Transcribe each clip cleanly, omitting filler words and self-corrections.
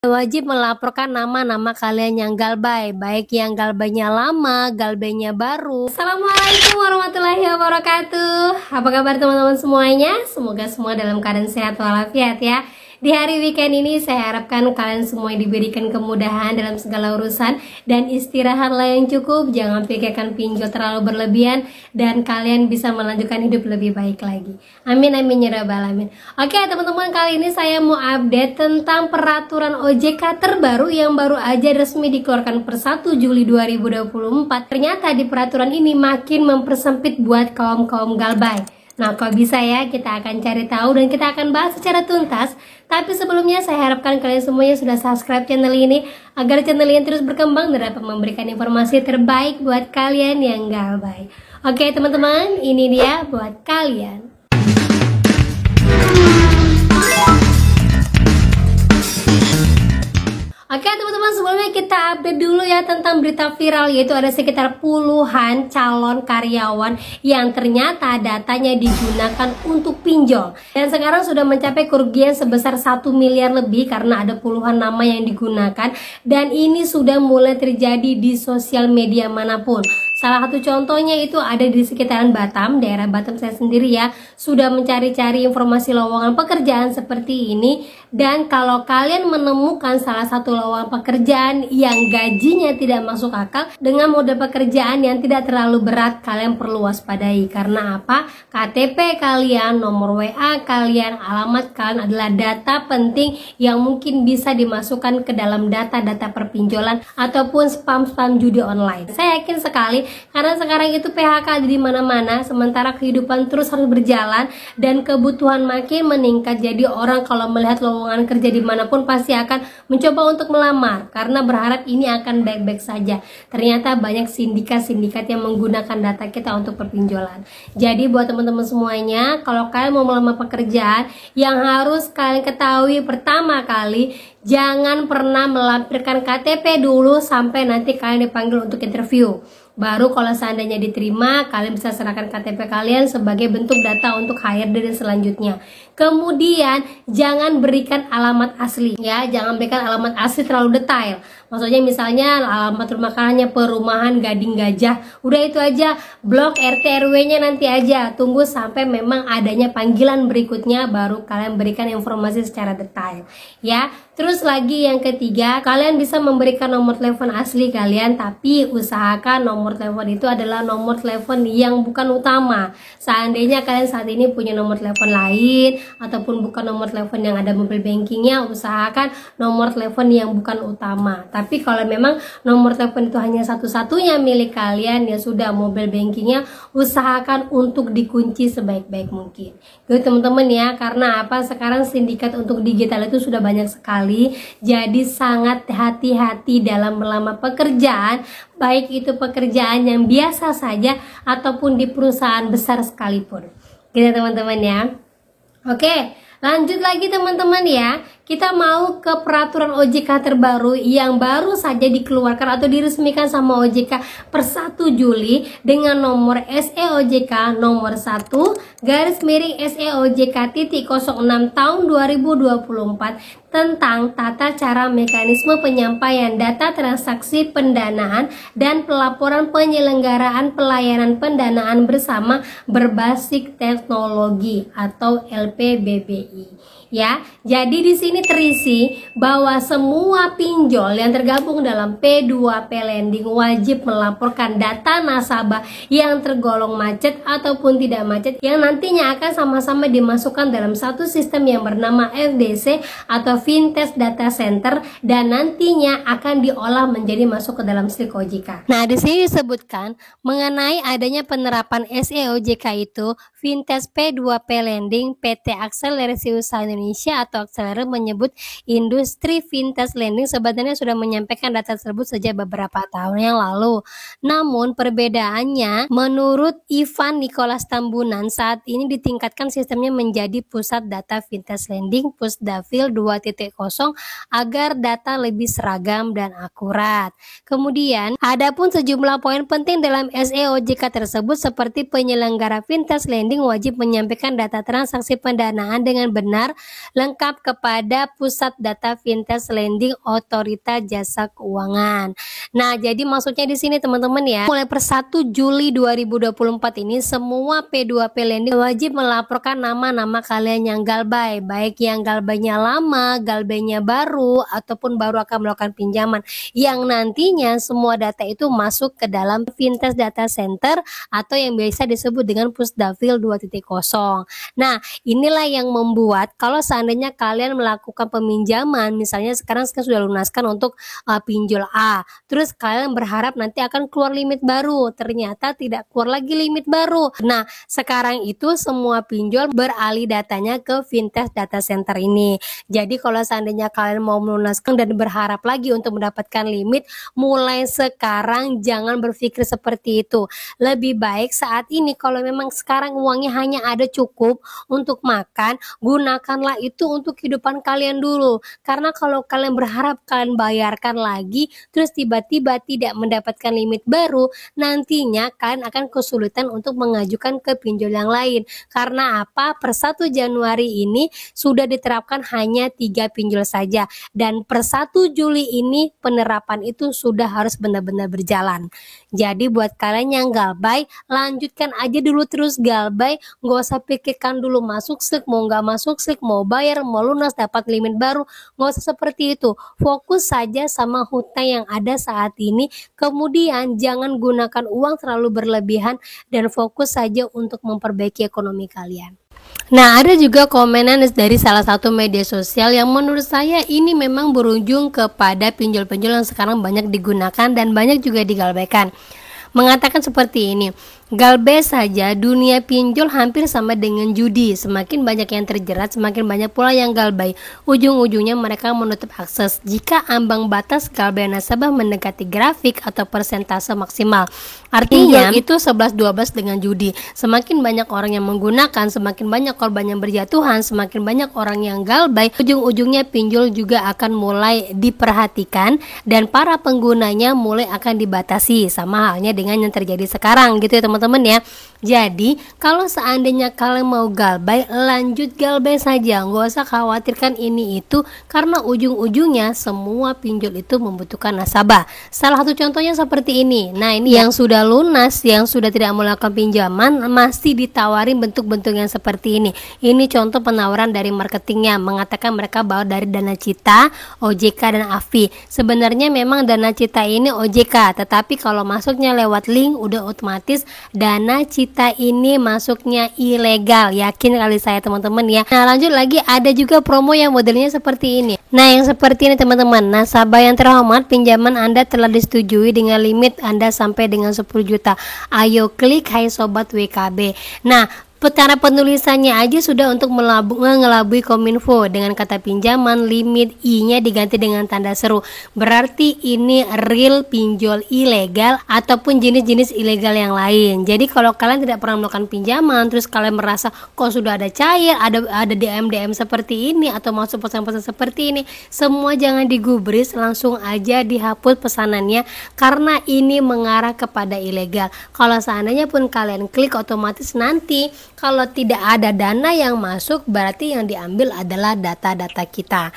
Wajib melaporkan nama-nama kalian yang galbay, baik yang galbaynya lama, galbaynya baru. Assalamualaikum warahmatullahi wabarakatuh. Apa kabar teman-teman semuanya? Semoga semua dalam keadaan sehat walafiat ya. Di hari weekend ini saya harapkan kalian semua diberikan kemudahan dalam segala urusan dan istirahatlah yang cukup, jangan pikirkan pinjol terlalu berlebihan dan kalian bisa melanjutkan hidup lebih baik lagi. Amin amin ya rabbal alamin. Oke teman-teman, kali ini saya mau update tentang peraturan OJK terbaru yang baru aja resmi dikeluarkan per 1 Juli 2024. Ternyata di peraturan ini makin mempersempit buat kaum-kaum galbay. Nah, kok bisa ya? Kita akan cari tahu dan kita akan bahas secara tuntas. Tapi sebelumnya saya harapkan kalian semuanya sudah subscribe channel ini agar channel ini terus berkembang dan dapat memberikan informasi terbaik buat kalian yang galbay. Oke teman-teman, ini dia buat kalian. Oke teman-teman, sebelumnya kita update dulu ya tentang berita viral, yaitu ada sekitar puluhan calon karyawan yang ternyata datanya digunakan untuk pinjol. Dan sekarang sudah mencapai kerugian sebesar 1 miliar lebih karena ada puluhan nama yang digunakan. Dan ini sudah mulai terjadi di sosial media manapun. Salah satu contohnya itu ada di sekitaran Batam, daerah Batam saya sendiri ya, sudah mencari-cari informasi lowongan pekerjaan seperti ini. Dan kalau kalian menemukan salah satu lowongan pekerjaan yang gajinya tidak masuk akal dengan mode pekerjaan yang tidak terlalu berat, kalian perlu waspadai. Karena apa? KTP kalian, nomor WA kalian, alamat kalian adalah data penting yang mungkin bisa dimasukkan ke dalam data-data perpinjolan ataupun spam-spam judi online. Saya yakin sekali karena sekarang itu PHK ada di mana-mana, sementara kehidupan terus harus berjalan dan kebutuhan makin meningkat. Jadi orang kalau melihat lowongan kerja dimanapun pasti akan mencoba untuk melamar karena berharap ini akan baik-baik saja. Ternyata banyak sindikat-sindikat yang menggunakan data kita untuk perpinjolan. Jadi buat teman-teman semuanya, kalau kalian mau melamar pekerjaan, yang harus kalian ketahui pertama kali, jangan pernah melampirkan KTP dulu sampai nanti kalian dipanggil untuk interview. Baru kalau seandainya diterima, kalian bisa serahkan KTP kalian sebagai bentuk data untuk HRD dan selanjutnya. Kemudian jangan berikan alamat asli ya, jangan berikan alamat asli terlalu detail. Maksudnya misalnya alamat rumah kalian perumahan Gading Gajah, udah itu aja, blok RT RW-nya nanti aja. Tunggu sampai memang adanya panggilan berikutnya baru kalian berikan informasi secara detail ya. Terus lagi yang ketiga, kalian bisa memberikan nomor telepon asli kalian, tapi usahakan nomor telepon itu adalah nomor telepon yang bukan utama. Seandainya kalian saat ini punya nomor telepon lain ataupun bukan nomor telepon yang ada mobile bankingnya, usahakan nomor telepon yang bukan utama. Tapi kalau memang nomor telepon itu hanya satu-satunya milik kalian, ya sudah, mobile bankingnya usahakan untuk dikunci sebaik-baik mungkin. Gitu teman-teman ya, karena apa? Sekarang sindikat untuk digital itu sudah banyak sekali. Jadi sangat hati-hati dalam melamar pekerjaan, baik itu pekerjaan yang biasa saja ataupun di perusahaan besar sekalipun. Gitu teman-teman ya. Oke, lanjut lagi teman-teman ya. Kita mau ke peraturan OJK terbaru yang baru saja dikeluarkan atau diresmikan sama OJK per 1 Juli dengan nomor SEOJK nomor 1 garis miring SEOJK.06 tahun 2024 tentang tata cara mekanisme penyampaian data transaksi pendanaan dan pelaporan penyelenggaraan pelayanan pendanaan bersama berbasis teknologi atau LPBBI. Ya, jadi di sini terisi bahwa semua pinjol yang tergabung dalam P2P Lending wajib melaporkan data nasabah yang tergolong macet ataupun tidak macet yang nantinya akan sama-sama dimasukkan dalam satu sistem yang bernama FDC atau Fintech Data Center dan nantinya akan diolah menjadi masuk ke dalam Slik OJK. Nah, di sini disebutkan mengenai adanya penerapan SEOJK itu Fintech P2P Lending PT Akselerasi Usaha Indonesia atau Akseler menyebut industri fintech lending sebenarnya sudah menyampaikan data tersebut sejak beberapa tahun yang lalu. Namun perbedaannya menurut Ivan Nicholas Tambunan saat ini ditingkatkan sistemnya menjadi pusat data fintech lending Pusdafil 2.0 agar data lebih seragam dan akurat. Kemudian adapun sejumlah poin penting dalam SEOJK tersebut seperti penyelenggara fintech lending wajib menyampaikan data transaksi pendanaan dengan benar lengkap kepada Pusat Data Fintech Lending Otorita Jasa Keuangan. Nah, jadi maksudnya di sini teman-teman ya, mulai per 1 Juli 2024 ini semua P2P Lending wajib melaporkan nama-nama kalian yang galbay, baik yang galbaynya lama, galbaynya baru, ataupun baru akan melakukan pinjaman, yang nantinya semua data itu masuk ke dalam Fintech Data Center atau yang biasa disebut dengan Pusdafil 2.0. Nah, inilah yang membuat kalau seandainya kalian melakukan peminjaman, misalnya sekarang sudah lunaskan untuk pinjol A, terus kalian berharap nanti akan keluar limit baru, ternyata tidak keluar lagi limit baru. Nah, sekarang itu semua pinjol beralih datanya ke Fintech Data Center ini. Jadi kalau seandainya kalian mau melunaskan dan berharap lagi untuk mendapatkan limit, mulai sekarang jangan berpikir seperti itu. Lebih baik saat ini kalau memang sekarang uangnya hanya ada cukup untuk makan, gunakanlah itu untuk kehidupan kalian dulu. Karena kalau kalian berharap kalian bayarkan lagi, terus tiba-tiba tidak mendapatkan limit baru, nantinya kalian akan kesulitan untuk mengajukan ke pinjol yang lain. Karena apa? Per 1 Januari ini sudah diterapkan hanya 3 pinjol saja, dan per 1 Juli ini penerapan itu sudah harus benar-benar berjalan. Jadi buat kalian yang galbay, lanjutkan aja dulu terus galbay, nggak usah pikirkan dulu masuk slik, mau nggak masuk slik, mau bayar, mau lunas, dapat limit baru, nggak usah seperti itu. Fokus saja sama hutang yang ada saat ini, kemudian jangan gunakan uang terlalu berlebihan dan fokus saja untuk memperbaiki ekonomi kalian. Nah, ada juga komenan dari salah satu media sosial yang menurut saya ini memang berujung kepada pinjol-pinjol yang sekarang banyak digunakan dan banyak juga digalbaikan. Mengatakan seperti ini, galbay saja dunia pinjol hampir sama dengan judi. Semakin banyak yang terjerat, semakin banyak pula yang galbay. Ujung-ujungnya mereka menutup akses jika ambang batas galbay nasabah mendekati grafik atau persentase maksimal. Artinya itu 11-12 dengan judi. Semakin banyak orang yang menggunakan, semakin banyak korban yang berjatuhan, semakin banyak orang yang galbay, ujung-ujungnya pinjol juga akan mulai diperhatikan dan para penggunanya mulai akan dibatasi, sama halnya dengan yang terjadi sekarang gitu ya teman-teman ya. Jadi kalau seandainya kalian mau galbay, lanjut galbay saja, nggak usah khawatirkan ini itu, karena ujung-ujungnya semua pinjol itu membutuhkan nasabah. Salah satu contohnya seperti ini. Nah, ini yang sudah lunas, yang sudah tidak melakukan pinjaman, masih ditawarin bentuk-bentuk yang seperti ini. Ini contoh penawaran dari marketingnya, mengatakan mereka bawa dari Dana Cita, OJK dan AFI. Sebenarnya memang Dana Cita ini OJK, tetapi kalau masuknya lewat link udah otomatis Dana Cita ini masuknya ilegal. Yakin kali saya teman-teman ya. Nah, lanjut lagi, ada juga promo yang modelnya seperti ini. Nah, yang seperti ini teman-teman. Nasabah yang terhormat, pinjaman Anda telah disetujui dengan limit Anda sampai dengan 10 juta. Ayo klik, hai sobat WKB. Nah, cara penulisannya aja sudah untuk mengelabui Kominfo dengan kata pinjaman, limit, I-nya diganti dengan tanda seru. Berarti ini real pinjol ilegal ataupun jenis-jenis ilegal yang lain. Jadi kalau kalian tidak pernah melakukan pinjaman, terus kalian merasa kok sudah ada cair, ada DM seperti ini atau masuk pesan-pesan seperti ini, semua jangan digubris, langsung aja dihapus pesanannya karena ini mengarah kepada ilegal. Kalau seandainya pun kalian klik, otomatis nanti kalau tidak ada dana yang masuk, berarti yang diambil adalah data-data kita.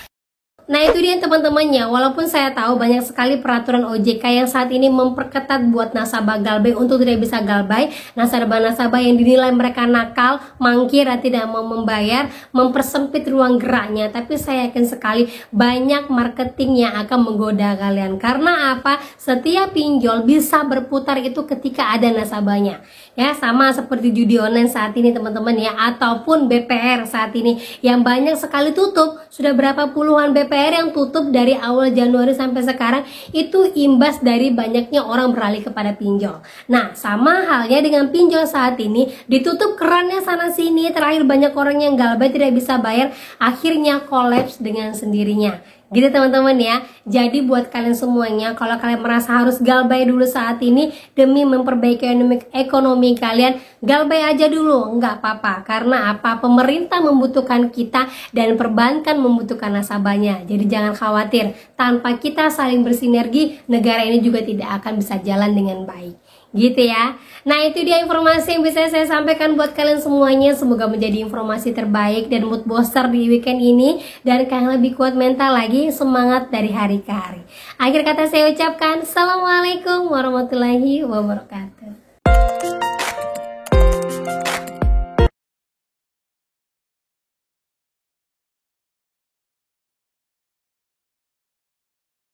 Nah, itu dia teman-temannya. Walaupun saya tahu banyak sekali peraturan OJK yang saat ini memperketat buat nasabah galbay untuk tidak bisa galbay, nasabah-nasabah yang dinilai mereka nakal, mangkir dan tidak mau membayar, mempersempit ruang geraknya. Tapi saya yakin sekali banyak marketing yang akan menggoda kalian. Karena apa? Setiap pinjol bisa berputar itu ketika ada nasabahnya. Ya, sama seperti judi online saat ini teman-teman ya, ataupun BPR saat ini yang banyak sekali tutup. Sudah berapa puluhan BPR yang tutup dari awal Januari sampai sekarang, itu imbas dari banyaknya orang beralih kepada pinjol. Nah, sama halnya dengan pinjol saat ini, ditutup kerannya sana sini, terakhir banyak orang yang galbay tidak bisa bayar, akhirnya kolaps dengan sendirinya. Gitu teman-teman ya. Jadi buat kalian semuanya, kalau kalian merasa harus galbay dulu saat ini demi memperbaiki ekonomi kalian, galbay aja dulu, nggak apa-apa. Karena apa? Pemerintah membutuhkan kita dan perbankan membutuhkan nasabahnya. Jadi jangan khawatir, tanpa kita saling bersinergi, negara ini juga tidak akan bisa jalan dengan baik. gitu ya. Nah itu dia informasi yang bisa saya sampaikan buat kalian semuanya. Semoga menjadi informasi terbaik dan mood booster di weekend ini, dan kalian lebih kuat mental lagi, semangat dari hari ke hari. Akhir kata saya ucapkan Assalamualaikum warahmatullahi wabarakatuh.